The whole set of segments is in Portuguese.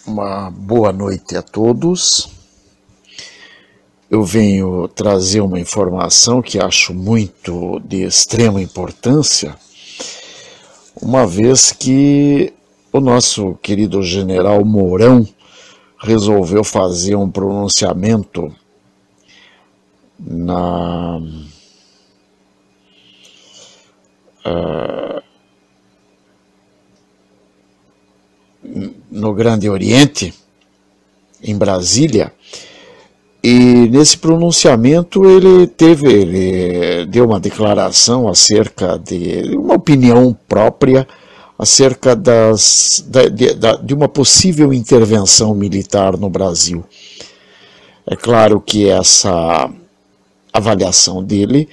Uma boa noite a todos. Eu venho trazer uma informação que acho muito de extrema importância, uma vez que o nosso querido general Mourão resolveu fazer um pronunciamento no Grande Oriente, em Brasília, e nesse pronunciamento ele deu uma declaração acerca de uma opinião própria acerca de uma possível intervenção militar no Brasil. É claro que essa avaliação dele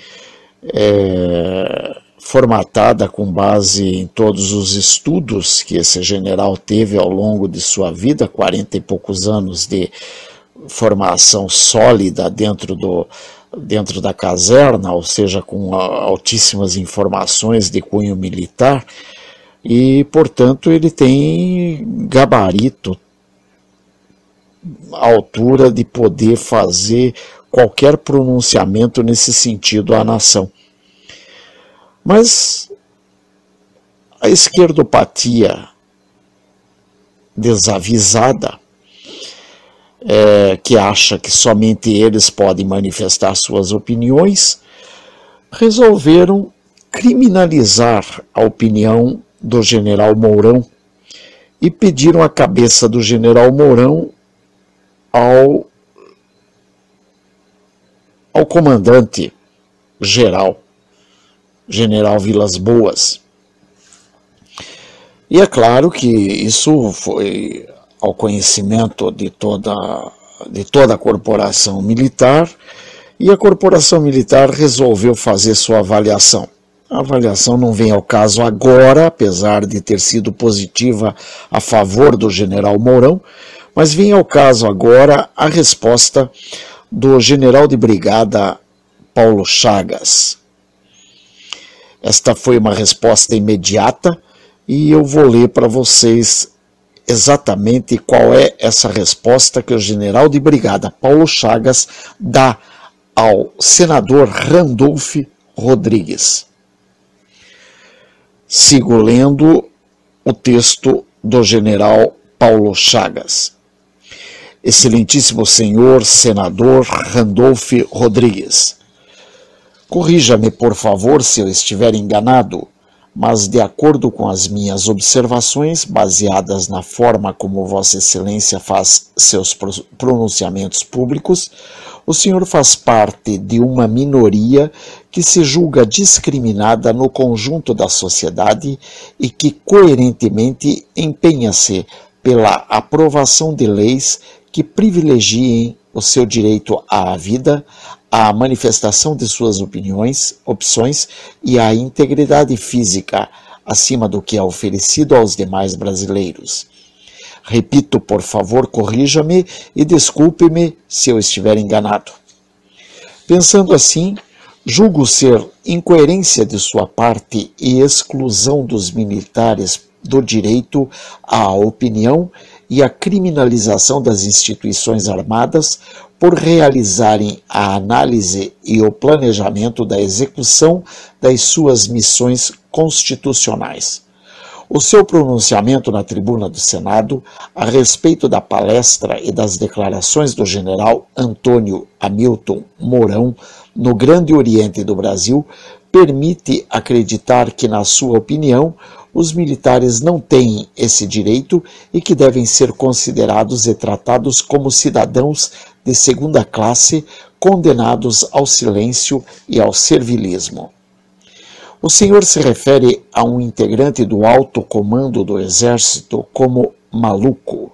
é formatada com base em todos os estudos que esse general teve ao longo de sua vida, 40 e poucos anos de formação sólida dentro da caserna, ou seja, com altíssimas informações de cunho militar, e, portanto, ele tem gabarito, altura de poder fazer qualquer pronunciamento nesse sentido à nação. Mas a esquerdopatia desavisada, que acha que somente eles podem manifestar suas opiniões, resolveram criminalizar a opinião do general Mourão e pediram a cabeça do general Mourão ao comandante geral, general Vilas Boas. E é claro que isso foi ao conhecimento de toda a corporação militar, e a corporação militar resolveu fazer sua avaliação. A avaliação não vem ao caso agora, apesar de ter sido positiva a favor do general Mourão, mas vem ao caso agora a resposta do general de brigada Paulo Chagas. Esta foi uma resposta imediata e eu vou ler para vocês exatamente qual é essa resposta que o general de brigada Paulo Chagas dá ao senador Randolph Rodrigues. Sigo lendo o texto do general Paulo Chagas. Excelentíssimo senhor senador Randolph Rodrigues, corrija-me, por favor, se eu estiver enganado, mas de acordo com as minhas observações, baseadas na forma como Vossa Excelência faz seus pronunciamentos públicos, o senhor faz parte de uma minoria que se julga discriminada no conjunto da sociedade e que coerentemente empenha-se pela aprovação de leis que privilegiem o seu direito à vida, à manifestação de suas opções e à integridade física, acima do que é oferecido aos demais brasileiros. Repito, por favor, corrija-me e desculpe-me se eu estiver enganado. Pensando assim, julgo ser incoerência de sua parte e exclusão dos militares do direito à opinião e a criminalização das instituições armadas por realizarem a análise e o planejamento da execução das suas missões constitucionais. O seu pronunciamento na tribuna do Senado a respeito da palestra e das declarações do general Antônio Hamilton Mourão no Grande Oriente do Brasil permite acreditar que, na sua opinião, os militares não têm esse direito e que devem ser considerados e tratados como cidadãos de segunda classe, condenados ao silêncio e ao servilismo. O senhor se refere a um integrante do alto comando do Exército como maluco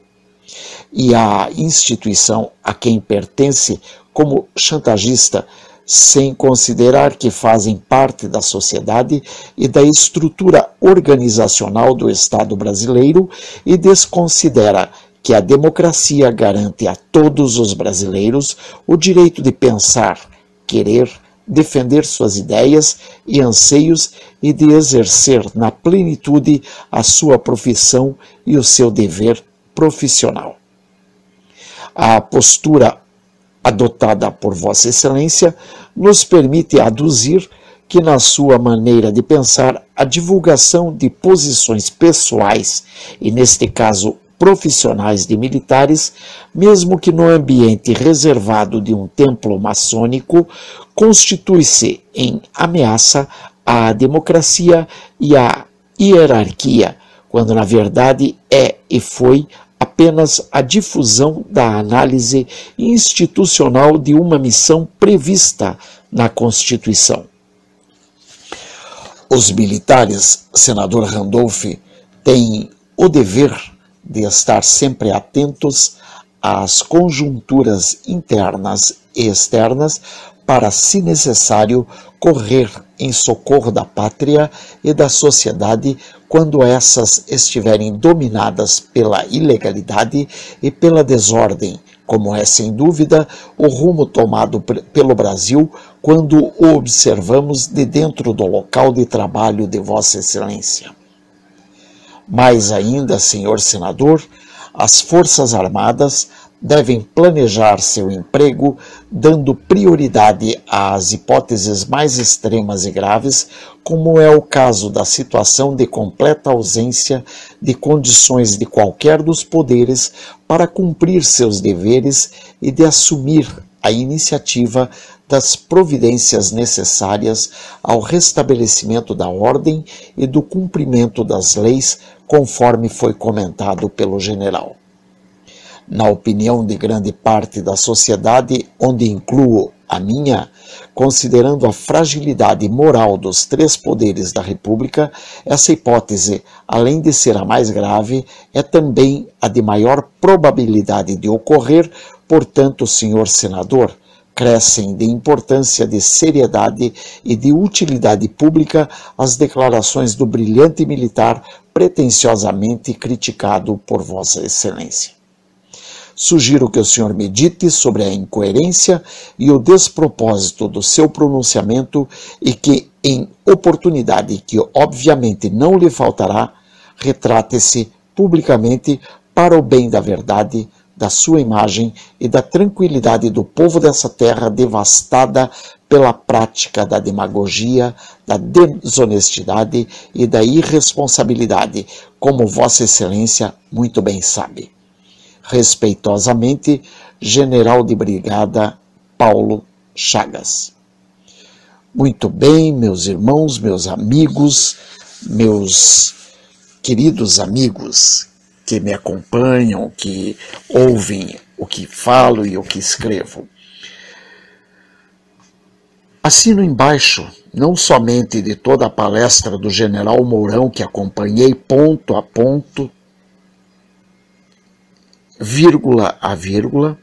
e à instituição a quem pertence como chantagista, sem considerar que fazem parte da sociedade e da estrutura organizacional do Estado brasileiro e desconsidera que a democracia garante a todos os brasileiros o direito de pensar, querer, defender suas ideias e anseios e de exercer na plenitude a sua profissão e o seu dever profissional. A postura adotada por Vossa Excelência nos permite aduzir que, na sua maneira de pensar, a divulgação de posições pessoais, e neste caso profissionais de militares, mesmo que no ambiente reservado de um templo maçônico, constitui-se em ameaça à democracia e à hierarquia, quando na verdade é e foi apenas a difusão da análise institucional de uma missão prevista na Constituição. Os militares, senador Randolph, têm o dever de estar sempre atentos às conjunturas internas e externas para, se necessário, correr em socorro da pátria e da sociedade quando essas estiverem dominadas pela ilegalidade e pela desordem, como é sem dúvida o rumo tomado pelo Brasil quando o observamos de dentro do local de trabalho de Vossa Excelência. Mais ainda, senhor senador, as Forças Armadas devem planejar seu emprego dando prioridade às hipóteses mais extremas e graves, como é o caso da situação de completa ausência de condições de qualquer dos poderes para cumprir seus deveres e de assumir a iniciativa das providências necessárias ao restabelecimento da ordem e do cumprimento das leis, conforme foi comentado pelo general. Na opinião de grande parte da sociedade, onde incluo a minha, considerando a fragilidade moral dos três poderes da República, essa hipótese, além de ser a mais grave, é também a de maior probabilidade de ocorrer. Portanto, senhor senador, crescem de importância, de seriedade e de utilidade pública as declarações do brilhante militar pretensiosamente criticado por Vossa Excelência. Sugiro que o senhor medite sobre a incoerência e o despropósito do seu pronunciamento e que, em oportunidade que obviamente não lhe faltará, retrate-se publicamente para o bem da verdade, da sua imagem e da tranquilidade do povo dessa terra devastada pela prática da demagogia, da desonestidade e da irresponsabilidade, como Vossa Excelência muito bem sabe. Respeitosamente, General de Brigada Paulo Chagas. Muito bem, meus irmãos, meus amigos, meus queridos amigos que me acompanham, que ouvem o que falo e o que escrevo. Assino embaixo, não somente de toda a palestra do general Mourão, que acompanhei ponto a ponto, vírgula a vírgula,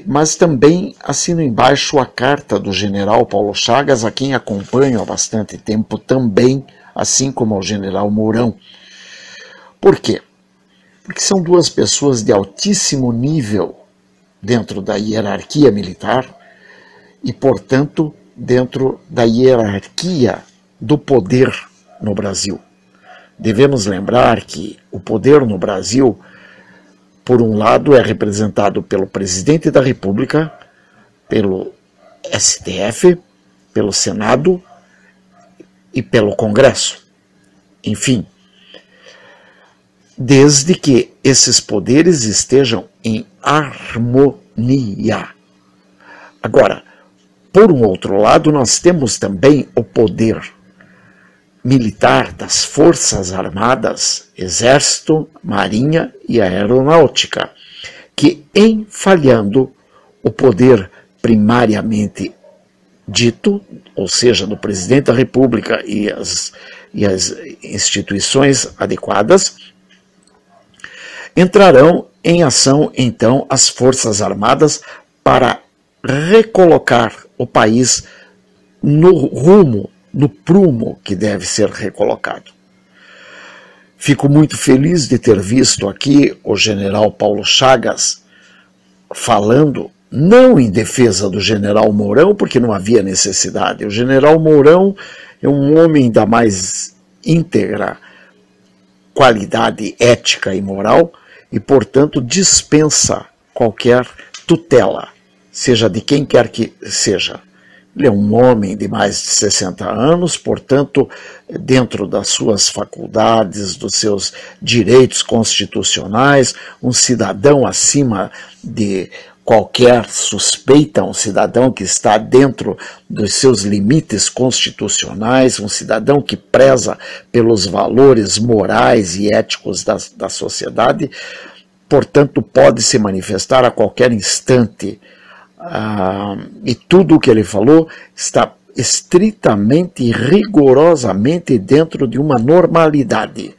mas também assino embaixo a carta do general Paulo Chagas, a quem acompanho há bastante tempo também, assim como ao general Mourão. Por quê? Porque são duas pessoas de altíssimo nível dentro da hierarquia militar e, portanto, dentro da hierarquia do poder no Brasil. Devemos lembrar que o poder no Brasil, por um lado, é representado pelo presidente da República, pelo STF, pelo Senado e pelo Congresso. Enfim, desde que esses poderes estejam em harmonia. Agora, por um outro lado, nós temos também o poder militar das Forças Armadas, Exército, Marinha e Aeronáutica, que, em falhando o poder primariamente dito, ou seja, do presidente da República e as instituições adequadas, entrarão em ação, então, as Forças Armadas para recolocar o país no rumo, no prumo que deve ser recolocado. Fico muito feliz de ter visto aqui o general Paulo Chagas falando, não em defesa do general Mourão, porque não havia necessidade. O general Mourão é um homem da mais íntegra qualidade ética e moral e, portanto, dispensa qualquer tutela, seja de quem quer que seja. Ele é um homem de mais de 60 anos, portanto, dentro das suas faculdades, dos seus direitos constitucionais, um cidadão acima de qualquer suspeita, um cidadão que está dentro dos seus limites constitucionais, um cidadão que preza pelos valores morais e éticos da sociedade, portanto, pode se manifestar a qualquer instante. E tudo o que ele falou está estritamente e rigorosamente dentro de uma normalidade.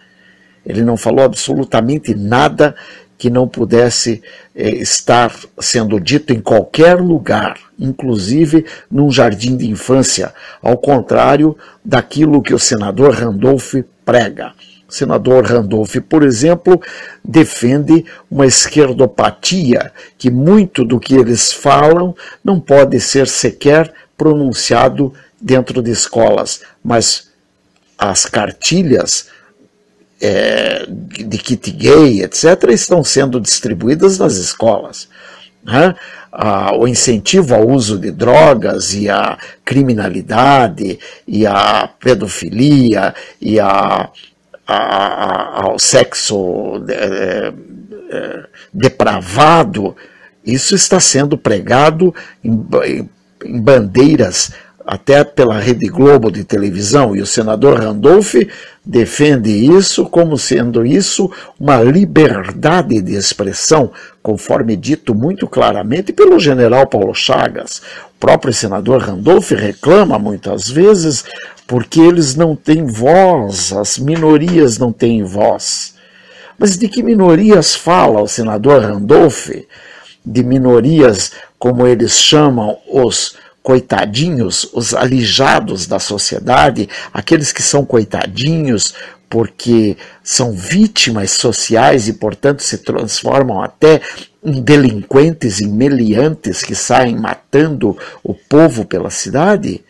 Ele não falou absolutamente nada que não pudesse estar sendo dito em qualquer lugar, inclusive num jardim de infância, ao contrário daquilo que o senador Randolph prega. O senador Randolph, por exemplo, defende uma esquerdopatia, que muito do que eles falam não pode ser sequer pronunciado dentro de escolas, mas as cartilhas de kit gay, etc., estão sendo distribuídas nas escolas. Né? O incentivo ao uso de drogas e a criminalidade e a pedofilia e ao sexo depravado, isso está sendo pregado em bandeiras até pela Rede Globo de televisão, e o senador Randolph defende isso como sendo isso uma liberdade de expressão, conforme dito muito claramente pelo general Paulo Chagas. O próprio senador Randolph reclama muitas vezes porque eles não têm voz, as minorias não têm voz. Mas de que minorias fala o senador Randolph? De minorias, como eles chamam os coitadinhos, os alijados da sociedade, aqueles que são coitadinhos porque são vítimas sociais e, portanto, se transformam até em delinquentes, em meliantes que saem matando o povo pela cidade?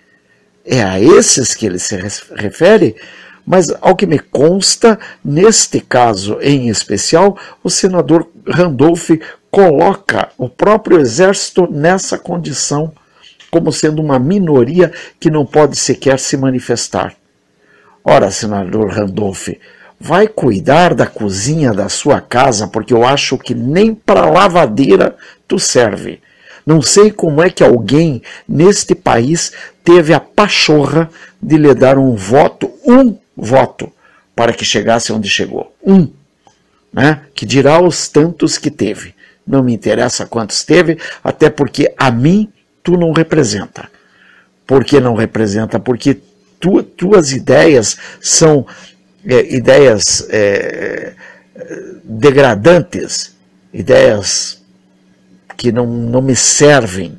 É a esses que ele se refere? Mas, ao que me consta, neste caso em especial, o senador Randolph coloca o próprio exército nessa condição, como sendo uma minoria que não pode sequer se manifestar. Ora, senador Randolph, vai cuidar da cozinha da sua casa, porque eu acho que nem para lavadeira tu serve. Não sei como é que alguém neste país teve a pachorra de lhe dar um voto, para que chegasse onde chegou. Né? Que dirá os tantos que teve. Não me interessa quantos teve, até porque a mim tu não representa. Por que não representa? Porque tuas ideias são ideias degradantes, ideias que não me servem,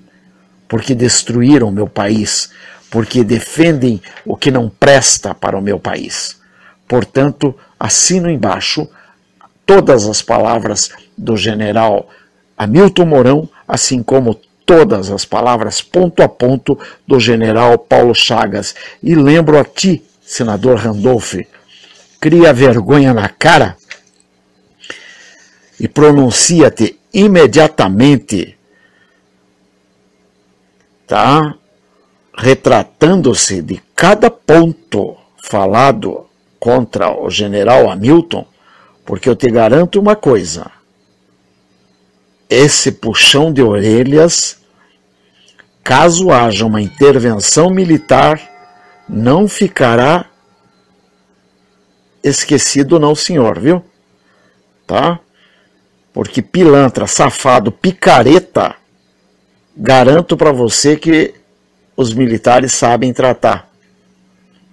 porque destruíram o meu país, porque defendem o que não presta para o meu país. Portanto, assino embaixo todas as palavras do general Hamilton Mourão, assim como todas as palavras ponto a ponto do general Paulo Chagas. E lembro a ti, senador Randolph, cria vergonha na cara e pronuncia-te imediatamente, tá? Retratando-se de cada ponto falado contra o general Hamilton, porque eu te garanto uma coisa: esse puxão de orelhas, caso haja uma intervenção militar, não ficará esquecido não, senhor, viu? Tá? Porque pilantra, safado, picareta, garanto para você que os militares sabem tratar.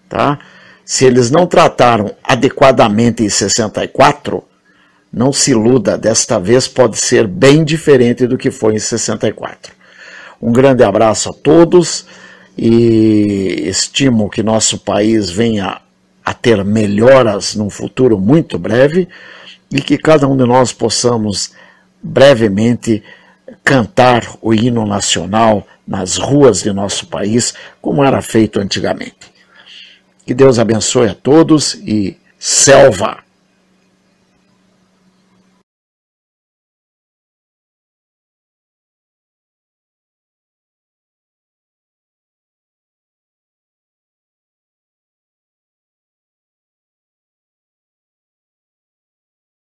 Tá? Se eles não trataram adequadamente em 64, não se iluda, desta vez pode ser bem diferente do que foi em 64. Um grande abraço a todos e estimo que nosso país venha a ter melhoras num futuro muito breve e que cada um de nós possamos brevemente cantar o hino nacional nas ruas de nosso país, como era feito antigamente. Que Deus abençoe a todos e selva!